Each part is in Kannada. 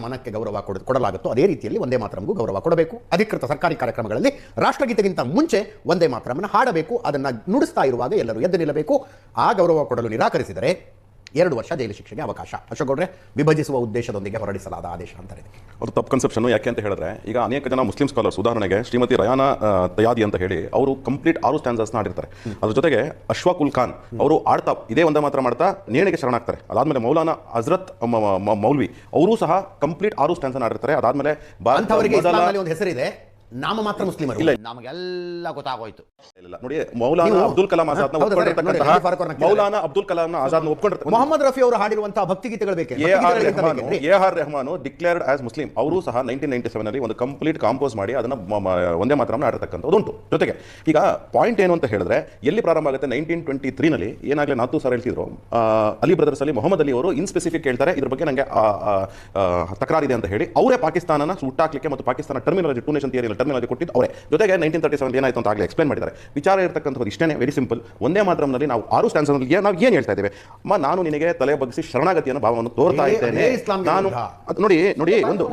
ಮನಕ್ಕೆ ಗೌರವ ಕೊಡಲಾಗುತ್ತೋ ಅದೇ ರೀತಿಯಲ್ಲಿ ವಂದೇ ಮಾತರಂಗೂ ಗೌರವ ಕೊಡಬೇಕು. ಅಧಿಕೃತ ಸರ್ಕಾರಿ ಕಾರ್ಯಕ್ರಮಗಳಲ್ಲಿ ರಾಷ್ಟ್ರಗೀತೆಗಿಂತ ಮುಂಚೆ ವಂದೇ ಮಾತರವನ್ನು ಹಾಡಬೇಕು. ಅದನ್ನು ನುಡಿಸ್ತಾ ಇರುವಾಗ ಎಲ್ಲರೂ ಎದ್ದು ನಿಲ್ಲಬೇಕು. ಆ ಗೌರವ ಕೊಡಲು ನಿರಾಕರಿಸಿದರೆ 2 ವರ್ಷ ಜೈಲು ಶಿಕ್ಷೆಗೆ ಅವಕಾಶ. ಅಶೋಕ್ ಗೌಡ್ರೆ, ವಿಭಜಿಸುವ ಉದ್ದೇಶದೊಂದಿಗೆ ಹೊರಡಿಸಲಾದ ಆದೇಶ ಅಂತ ಇದೆ. ಅದು ತಪ್ಪು ಕನ್ಸೆಪ್ಷನ್. ಯಾಕೆ ಅಂತ ಹೇಳಿದ್ರೆ, ಈಗ ಅನೇಕ ಜನ ಮುಸ್ಲಿಂ ಸ್ಕಾಲರ್ಸ್, ಉದಾಹರಣೆಗೆ ಶ್ರೀಮತಿ ರಯಾನಾ ತಯಾದಿ ಅಂತ ಹೇಳಿ, ಅವರು ಕಂಪ್ಲೀಟ್ 6 ಸ್ಟ್ಯಾನ್ಸಸ್ ಆಡಿರ್ತಾರೆ. ಅದ್ರ ಜೊತೆಗೆ ಅಶ್ವಾಕ್ ಉಲ್ ಖಾನ್ ಅವರು ಆಡ್ತಾ ಇದೇ ಒಂದೇ ಮಾತ್ರ ಮಾಡ್ತಾ ನೇಣಿಗೆ ಶರಣಾಗ್ತಾರೆ. ಅದಾದ್ಮೇಲೆ ಮೌಲಾನಾ ಹಜರತ್ ಮೌಲ್ವಿ ಅವರು ಸಹ ಕಂಪ್ಲೀಟ್ 6 ಸ್ಟ್ಯಾನ್ಸ್ ಆಡಿರ್ತಾರೆ. ಅದಾದ್ಮೇಲೆ ಒಂದು ಹೆಸರಿದೆ, ನಾಮ ಮಾತ್ರ ಮುಸ್ಲಿಮರು. ಇಲ್ಲ, ನಮಗೆಲ್ಲ ಗೊತ್ತಾಗೋಯ್ತು. ಇಲ್ಲ ನೋಡಿ, ಮೌಲಾನಾ ಅಬ್ದುಲ್ ಕಲಾಂ ಆಜಾದ್ ಮೌಲಾನಾ ಅಬ್ದುಲ್ ಕಲಾಂ ಆಜಾದ್ ಒಪ್ಕೊಂಡಿರ್ತಾರೆ. ಮೊಹಮ್ಮದ್ ರಫಿ ಅವರು ಹಾಡಿರುವಂತಹ ಭಕ್ತಿಗೀತೆಗಳು ಬೇಕೆ. AR. Rahman declared as Muslim. ಅವರು ಸಹ 1997 ಅಲ್ಲಿ ಒಂದು ಕಂಪ್ಲೀಟ್ ಕಾಂಪೋಸ್ ಮಾಡಿ ಅದನ್ನ ಒಂದೇ ಮಾತ್ರ ಆಡಿರ್ತಕ್ಕಂಥದ್ದು ಉಂಟು. ಜೊತೆಗೆ ಈಗ ಪಾಯಿಂಟ್ ಏನು ಅಂತ ಹೇಳಿದ್ರೆ, ಎಲ್ಲಿ ಪ್ರಾರಂಭ ಆಗುತ್ತೆ, 1923 ನಲ್ಲಿ ಏನಾಗಲೇ ನಾತು ಸರ್ ಹೇಳ್ತಿದ್ರು, ಅಲಿ ಬ್ರದರ್ಸ್ ಅಲ್ಲಿ ಮೊಹಮ್ಮದ್ ಅಲಿ ಅವರು ಇನ್ ಸ್ಪೆಸಿಫಿಕ್ ಹೇಳ್ತಾರೆ, ಇದ್ರ ಬಗ್ಗೆ ನನಗೆ ತಕರಾರಿದೆ ಅಂತ ಹೇಳಿ ಅವರೇ ಪಾಕಿಸ್ತಾನನ ಹುಟ್ಟಾಕ್ಲಿಕ್ಕೆ ಮತ್ತು Pakistan terminology two nation theory terminology ಕೊಟ್ಟಿದ್ದು ಅವರೇ. ಜೊತೆಗೆ 1937 ಏನಾಯ್ತು ಅಂತ ಆಗಲೇ ಎಕ್ಸ್ಪ್ಲೇನ್ ಮಾಡಿದ್ದಾರೆ. ವಿಚಾರ ಇರತಕ್ಕಂಥದ್ದು ಇಷ್ಟೇ, ವೆರಿ ಸಿಂಪಲ್. ಒಂದೇ ಮಾತ್ರದಲ್ಲಿ ನಾವು 6 ಸ್ಟ್ಯಾನ್ಸ್ನಲ್ಲಿ ನಾವು ಏನು ಹೇಳ್ತಾ ಇದ್ದೇವೆ, ನಾನು ನಿನಗೆ ತಲೆ ಬಗ್ಗಿಸಿ ಶರಣಾಗತಿಯನ್ನು ಭಾವವನ್ನು ತೋರ್ತಾ ಇದ್ದೇನೆ. ನಾನು ನೋಡಿ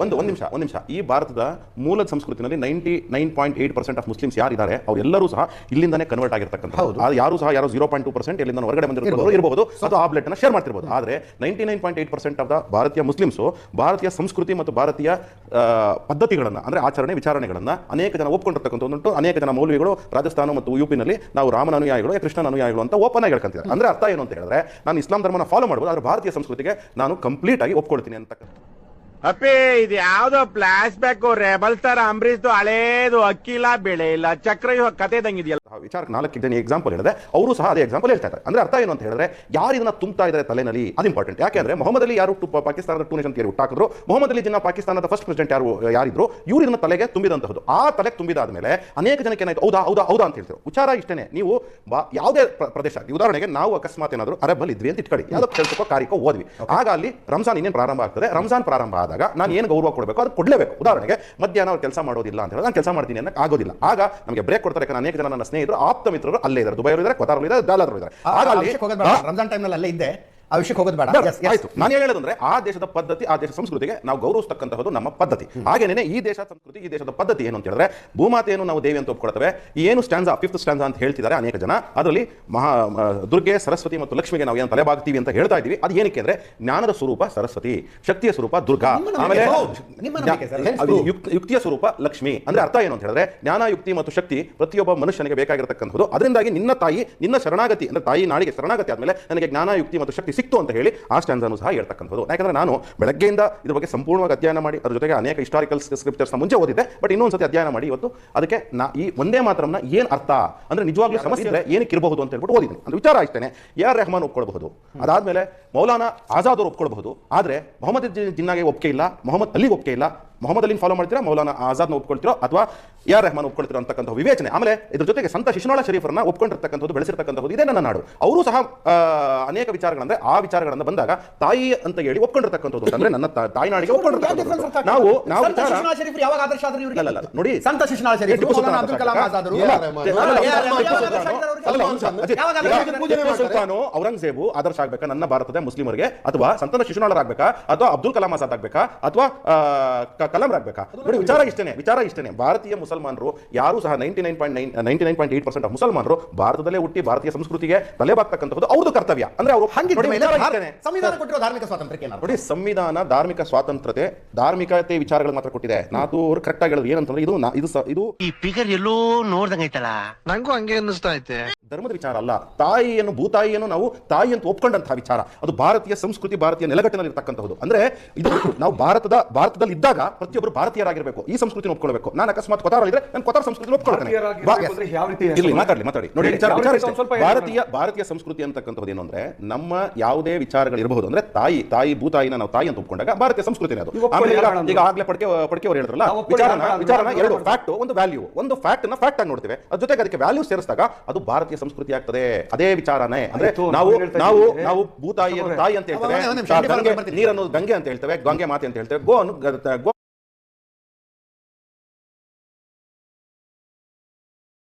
ಒಂದು ನಿಮಿಷ. ಈ ಭಾರತದ ಮೂಲದ ಸಂಸ್ಕೃತಿನಲ್ಲಿ 99.8% ಆಫ್ ಮುಸ್ಲಿಮ್ಸ್ ಯಾರಿದ್ದಾರೆ ಅವರೆಲ್ಲರೂ ಸಹ ಇಲ್ಲಿಂದಾನೇ ಕನ್ವರ್ಟ್ ಆಗಿರ್ತಕ್ಕಂಥದ್ದು. ಯಾರು ಸಹ 0.2% ಎಲ್ಲಿಂದ ಹೊರಗಡೆ ಬಂದಿರೋರು ಇರಬಹುದು, ಅಥವಾ ಆ ಬ್ಲೆಟ್ ಅನ್ನು ಶೇರ್ ಮಾಡ್ತಿರ್ಬೋದು. ಆದರೆ 99.8% ಆಫ್ ದ ಭಾರತೀಯ ಮುಸ್ಲಿಮ್ಸು ಭಾರತೀಯ ಸಂಸ್ಕೃತಿ ಮತ್ತು ಭಾರತೀಯ ಪದ್ಧತಿಗಳನ್ನು, ಅಂದರೆ ಆಚರಣೆ ವಿಚಾರಣೆಗಳನ್ನು ಅನೇಕ ಜನ ಒಪ್ಕೊಂಡಿರ್ತಕ್ಕಂಥದ್ದು. ಅನೇಕ ಜನ ಮೌಲ್ವಿಗಳು ರಾಜಸ್ಥಾನ ಮತ್ತು ಯುಪಿನಲ್ಲಿ ನಾವು ರಾಮನ ಅನುಯಾಯಿಗಳು, ಕೃಷ್ಣನ ಅನುಯಾಯಿಗಳು ಅಂತ ಓಪನ್ ಆಗಿ ಹೇಳ್ಕೊಂತಿದ್ದಾರೆ. ಅಂದ್ರೆ ಅರ್ಥ ಏನು ಅಂತ ಹೇಳಿದ್ರೆ, ನಾನು ಇಸ್ಲಾಂ ಧರ್ಮನ ಫಾಲೋ ಮಾಡಬಹುದು, ಆದರೆ ಭಾರತೀಯ ಸಂಸ್ಕೃತಿಗೆ ನಾನು ಕಂಪ್ಲೀಟ್ ಆಗಿ ಒಪ್ಕೊಳ್ತೀನಿ ಅಂತ. ಅಪ್ಪಿ, ಇದು ಯಾವ್ದೋ ಫ್ಲಾಶ್ ಬ್ಯಾಕ್ ರೆಬಲ್ ತರ ಅಂಬರೀಶ್ದು ಹಳೇದು ಅಕ್ಕಿಲ್ಲ ಬೆಳೆ ಇಲ್ಲ ಚಕ್ರ ಕತೆ ಇದಂಗಿದೆಯಲ್ಲ. ವಿಚಾರಕ್ಕೆ 4 ಜನ ಎಕ್ಸಾಂಪಲ್ ಹೇಳಿದೆ, ಅವರು ಸಹ ಅದೇ ಎಕ್ಸಾಂಪಲ್ ಹೇಳ್ತಾ ಇದ್ದಾರೆ. ಅಂದ್ರೆ ಅರ್ಥ ಏನು ಅಂತ ಹೇಳಿದ್ರೆ, ಯಾರು ಇದನ್ನ ತುಂಬ್ತಾ ಇದ್ದಾರೆ ತಲೆನಲ್ಲಿ, ಅದು ಇಂಪಾರ್ಟೆಂಟ್. ಯಾಕೆಂದ್ರೆ ಮೊಹಮ್ಮದ್ ಅಲಿ ಯಾರು ಪಾಕಿಸ್ತಾನದ ಟೂ ನೇಷನ್ ಥಿಯರಿ ಹುಟ್ಟಾಕಿದ್ರು, ಮೊಹಮ್ಮದ್ ಅಲಿ ಜಿನ್ನಾ ಪಾಕಿಸ್ತಾನದ ಫಸ್ಟ್ ಪ್ರೆಸಿಡೆಂಟ್ ಯಾರಿದ್ರು, ಇವರು ಇದನ್ನ ತಲೆಗೆ ತುಂಬಿದಂತಹದ್ದು. ಆ ತಲೆಗೆ ತುಂಬಿದಾದ್ಮೇಲೆ ಅನೇಕ ಜನಕ್ಕೆ ಏನಾಯ್ತು, ಹೌದಾ ಅಂತ ಹೇಳ್ತಾರೆ. ವಿಚಾರ ಇಷ್ಟೇ, ನೀವು ಯಾವುದೇ ಪ್ರದೇಶ, ಉದಾಹರಣೆಗೆ ನಾವು ಅಕಸ್ಮಾತ್ ಏನಾದ್ರು ಅರಬ್ ಇದ್ವಿ ಅಂತ ಇಟ್ಕೊಳ್ಳಿ, ಯಾವುದೋ ಕೆಲಸಕ್ಕೋ ಕಾರ್ಯಕ್ಕೋ ಹೋದ್ವಿ, ಆಗ ಅಲ್ಲಿ ರಂಜಾನ್ ಇನ್ನೇನು ಪ್ರಾರಂಭ ಆಗ್ತದೆ. ರಂಜಾನ್ ಪ್ರಾರಂಭ ಆದಾಗ ನಾನು ಏನು ಗೌರವ ಕೊಡಬೇಕು ಅದು ಕೊಡಲೇಬೇಕು. ಉದಾಹರಣೆಗೆ ಮಧ್ಯಾಹ್ನ ಅವ್ರು ಕೆಲಸ ಮಾಡೋದಿಲ್ಲ ಅಂತ ಹೇಳಿದ್ರೆ ನಾನು ಕೆಲಸ ಮಾಡ್ತೀನಿ ಅನ್ನಕ್ಕೆ ಆಗೋದಿಲ್ಲ. ಆಗ ನಮಗೆ ಬ್ರೇಕ್ ಕೊಡ್ತಾರೆ. ಯಾಕಂದ್ರೆ ಅನೇಕ ಜನ ನನ್ನ ಸ್ನೇಹಿತರು, ಆಪ್ತ ಮಿತ್ರರು ಅಲ್ಲೇ ಇದ್ದಾರೆ, ದುಬೈ ಇದ್ದಾರೆ, ಕತಾರ್ ಇದ್ದಾರೆ, ಡಾಲರ್ ಇದ್ದಾರೆ. ರಂಜಾನ್ ಟೈಮ್ನಲ್ಲಿ ಅಲ್ಲೇ ಇದ್ದೆ, ಆ ವಿಷಯಕ್ಕೆ ಹೋಗೋದು ಬೇಡ. ಆಯ್ತು, ನಾನು ಹೇಳೋದಂದ್ರೆ ಆ ದೇಶದ ಪದ್ಧತಿ, ಆ ದೇಶ ಸಂಸ್ಕೃತಿಗೆ ನಾವು ಗೌರವಿಸ್ತಕ್ಕಂಥದ್ದು ನಮ್ಮ ಪದ್ಧತಿ. ಹಾಗೇನೇ ಈ ದೇಶ ಸಂಸ್ಕೃತಿ, ಈ ದೇಶದ ಪದ್ಧತಿ ಏನು ಅಂತ ಹೇಳಿದ್ರೆ, ಭೂಮಾತೆಯನ್ನು ನಾವು ದೇವಿ ಅಂತ ಒಪ್ಕೊಳ್ತೇವೆ. ಏನು ಸ್ಟ್ಯಾನ್ಸಾ, 5th ಸ್ಟ್ಯಾನ್ಸಾ ಅಂತ ಹೇಳ್ತಿದ್ದಾರೆ ಅನೇಕ ಜನ. ಅದರಲ್ಲಿ ದುರ್ಗೆ, ಸರಸ್ವತಿ ಮತ್ತು ಲಕ್ಷ್ಮಿಗೆ ನಾವು ಏನು ತಲೆಬಾಗ್ತೀವಿ ಅಂತ ಹೇಳ್ತಾ ಇದೀವಿ. ಅದು ಏನಕ್ಕೆ ಅಂದ್ರೆ, ಜ್ಞಾನದ ಸ್ವರೂಪ ಸರಸ್ವತಿ, ಶಕ್ತಿಯ ಸ್ವರೂಪ ದುರ್ಗಾ, ಆಮೇಲೆ ಯುಕ್ತಿಯ ಸ್ವರೂಪ ಲಕ್ಷ್ಮಿ. ಅಂದ್ರೆ ಅರ್ಥ ಏನು ಅಂತ ಹೇಳಿದ್ರೆ, ಜ್ಞಾನ, ಯುಕ್ತಿ ಮತ್ತು ಶಕ್ತಿ ಪ್ರತಿಯೊಬ್ಬ ಮನುಷ್ಯನಿಗೆ ಬೇಕಾಗಿರತಕ್ಕಂಥದ್ದು. ಅದರಿಂದಾಗಿ ನಿನ್ನ ತಾಯಿ, ನಿನ್ನ ಶರಣಾಗತಿ ಅಂದ್ರೆ ತಾಯಿ ನಾಡಿಗೆ ಶರಣಾಗತಿ ಆದ್ಮೇಲೆ ನನಗೆ ಜ್ಞಾನ, ಯುಕ್ತಿ ಮತ್ತು ಶಕ್ತಿ ಸಿಕ್ತು ಅಂತ ಹೇಳಿ ಆ ಸ್ಟ್ಯಾನ್ಸನ್ನು ಸಹ ಹೇಳ್ತಕ್ಕಂಥದ್ದು. ಯಾಕಂದ್ರೆ ನಾನು ಬೆಳಗ್ಗೆಯಿಂದ ಇದ್ರ ಬಗ್ಗೆ ಸಂಪೂರ್ಣವಾಗಿ ಅಧ್ಯಯನ ಮಾಡಿ, ಅದ್ರ ಜೊತೆಗೆ ಅನೇಕ ಹಿಸ್ಟಾರಿಕಲ್ ಸ್ಕ್ರಿಪ್ಚರ್ಸ್ ಮುಂಚೆ ಓದಿದ್ದೆ, ಬಟ್ ಇನ್ನೊಂದ್ಸತಿ ಅಧ್ಯಯನ ಮಾಡಿ ಇವತ್ತು ಅದಕ್ಕೆ ಈ ಒಂದೇ ಮಾತ್ರನ ಏನ್ ಅರ್ಥ ಅಂದ್ರೆ ನಿಜವಾಗ್ಲೂ ಸಮಸ್ಯೆ ಇದ್ರೆ ಏನಕ್ಕೆ ಇರಬಹುದು ಅಂತ ಹೇಳ್ಬಿಟ್ಟು ಓದಿದ್ದೀನಿ. ಅಂದ್ರೆ ವಿಚಾರ ಇಷ್ಟೇನೆ. ಎ.ಆರ್. ರೆಹಮಾನ್ ಒಪ್ಕೊಳ್ಬಹುದು, ಅದಾದ್ಮೇಲೆ ಮೌಲಾನಾ ಆಜಾದ್ ಅವರು ಒಪ್ಕೊಳ್ಬಹುದು, ಆದ್ರೆ ಮೊಹಮ್ಮದ್ ಜಿನ್ನಾಗೆ ಒಪ್ಪಿಗೆ ಇಲ್ಲ, ಮೊಹಮ್ಮದ್ ಅಲಿಗೆ ಒಪ್ಪಿಗೆ ಇಲ್ಲ. ಮೊಹಮ್ಮದ್ ಅಲಿನ್ ಫಾಲೋ ಮಾಡ್ತೀರಾ, ಮೌಲಾನಾ ಆಜಾದ್ನ ಒಪ್ಕೊಳ್ತಿರೋ ಅಥವಾ ಎ.ಆರ್. ರೆಹಮಾನ್ ಒಪ್ಕೊಳ್ತಿರೋ ಅಂತಕ್ಕಂಥ ವಿವೇಚನೆ. ಆಮೇಲೆ ಇದ್ರ ಜೊತೆಗೆ ಸಂತ ಶಿಶುನಾಳ ಶರೀಫರನ್ನ ಒಪ್ಕೊಂಡಿರ್ತಕ್ಕಂಥದ್ದು, ಬೆಳೆಸಿರ್ತಕ್ಕಂಥದ್ದು ಇದೇ ನನ್ನ ನಾಡು. ಅವರು ಸಹ ಅನೇಕ ವಿಚಾರಗಳಂದ್ರೆ ಆ ವಿಚಾರಗಳನ್ನ ಬಂದಾಗ ತಾಯಿ ಅಂತ ಹೇಳಿ ಒಪ್ಕೊಂಡಿರ್ತಕ್ಕಂಥದ್ದು. ಅಂದ್ರೆ ನನ್ನ ತಾಯಿನಾಡಿಗೆ ಒಪ್ಕೊಂಡಿರ್ತಕ್ಕಂಥದ್ದು. ನಾವು ನೋಡಿ, ಸಂತ ಶಿಶುನಾಳ ಶರೀಫ್, ಅಬ್ದುಲ್ ಕಲಾಂ ಆಜಾದ್, ಸುಲ್ತಾನು ಔರಂಗಜೇಬು ಆದರ್ಶ ಆಗ್ಬೇಕಾ ನನ್ನ ಭಾರತದ ಮುಸ್ಲಿಮರಿಗೆ, ಅಥವಾ ಸಂತನ ಶಿಶುನಾಳರಾಗಬೇಕಾ, ಅಥವಾ ಅಬ್ದುಲ್ ಕಲಾಂ ಆಜಾದ್ ಆಗ್ಬೇಕಾ, ಅಥವಾ ಕಲಾಂ ಆಗ್ಬೇಕಾ? ನೋಡಿ, ವಿಚಾರ ಇಷ್ಟೇನೆ. ಭಾರತೀಯ ಮುಸಲ್ಮಾನರು ಯಾರು ಸಹ 99.8% ಮುಸಲ್ಮಾನರು ಭಾರತದಲ್ಲೇ ಹುಟ್ಟಿ ಭಾರತೀಯ ಸಂಸ್ಕೃತಿಗೆ ತಲೆಬಾಗ್ತಕ್ಕಂಥದ್ದು ಅವ್ರದ್ದು ಕರ್ತವ್ಯ. ಅಂದ್ರೆ ಅವರು ಸಂವಿಧಾನ ಕೊಟ್ಟಿರೋ ಧಾರ್ಮಿಕ ಸ್ವಾತಂತ್ರ್ಯಕ್ಕೆ ನೋಡಿ, ಸಂವಿಧಾನ ಧಾರ್ಮಿಕ ಸ್ವಾತಂತ್ರ್ಯತೆ, ಧಾರ್ಮಿಕತೆ ವಿಚಾರಗಳು ಮಾತ್ರ ಕೊಟ್ಟಿದೆ. ನಾತು ಅವರು ಕರೆಕ್ಟ್ ಆಗಿ ಹೇಳೋದು ಏನಂತಂದ್ರೆ, ಇದು ಈ ಫಿಗರ್ ಎಲ್ಲೋ ನೋಡ್ದಂಗೈತಲ್ಲ, ನಂಗೂ ಹಂಗೆ ಅನ್ನಿಸ್ತಾ ಐತೆ. ಧರ್ಮದ ವಿಚಾರ ಅಲ್ಲ, ತಾಯಿಯನ್ನು ಭೂತಾಯಿಯನ್ನು ನಾವು ತಾಯಿ ಅಂತ ಒಪ್ಕೊಂಡಂತಹ ವಿಚಾರ. ಅದು ಭಾರತೀಯ ಸಂಸ್ಕೃತಿ, ಭಾರತೀಯ ನೆಲಗಟ್ಟಿನಲ್ಲಿ ಇರ್ತಕ್ಕಂಥದ್ದು. ಅಂದ್ರೆ ಇದು ನಾವು ಭಾರತದಲ್ಲಿ ಇದ್ದಾಗ ಪ್ರತಿಯೊಬ್ಬರು ಭಾರತೀಯರಾಗಿರಬೇಕು, ಈ ಸಂಸ್ಕೃತಿ ಒಪ್ಕೊಳ್ಬೇಕು. ನಾನು ಅಕಸ್ಮಾತ್ ಕೊತಾರ ಇದ್ರೆ ನಾನು ಕೊತಾರ ಸಂಸ್ಕೃತಿ ಒಪ್ಕೊಳ್ತೇನೆ. ಮಾತಾಡಿ ನೋಡಿ, ಭಾರತೀಯ ಸಂಸ್ಕೃತಿ ಅಂತಕ್ಕಂಥದ್ದು ಏನು ಅಂದ್ರೆ, ನಮ್ಮ ಯಾವುದೇ ವಿಚಾರಗಳಿರಬಹುದು ಅಂದ್ರೆ ತಾಯಿ ಭೂತಾಯಿನ ನಾವು ತಾಯಿ ಅಂತ ಒಪ್ಕೊಂಡಾಗ ಭಾರತೀಯ ಸಂಸ್ಕೃತಿನೇ ಅದು. ಈಗ ಆಗ್ಲೇ ಪಡ್ಕೆ ಅವರು ಹೇಳಿದ್ರಲ್ಲ, ವಿಚಾರನ ಎರಡು ಫ್ಯಾಕ್ಟ್, ಒಂದು ವ್ಯಾಲ್ಯೂ, ಒಂದು ಫ್ಯಾಕ್ಟ್ ನ ಫ್ಯಾಕ್ಟ್ ಆಗಿ ನೋಡ್ತೇವೆ, ಅದ್ರ ಜೊತೆಗೆ ಅದಕ್ಕೆ ವ್ಯಾಲ್ಯೂ ಸೇರಿಸಿದಾಗ ಅದು ಭಾರತೀಯ ಸಂಸ್ಕೃತಿ ಆಗ್ತದೆ. ಅದೇ ವಿಚಾರನೇ. ಅಂದ್ರೆ ನಾವು ಭೂತಾಯಿ ತಾಯಿ ಅಂತ ಹೇಳ್ತೇವೆ, ನೀರನ್ನು ಗಂಗೆ ಅಂತ ಹೇಳ್ತೇವೆ, ಗಂಗೆ ಮಾತೆ ಅಂತ ಹೇಳ್ತೇವೆ, ಗೋ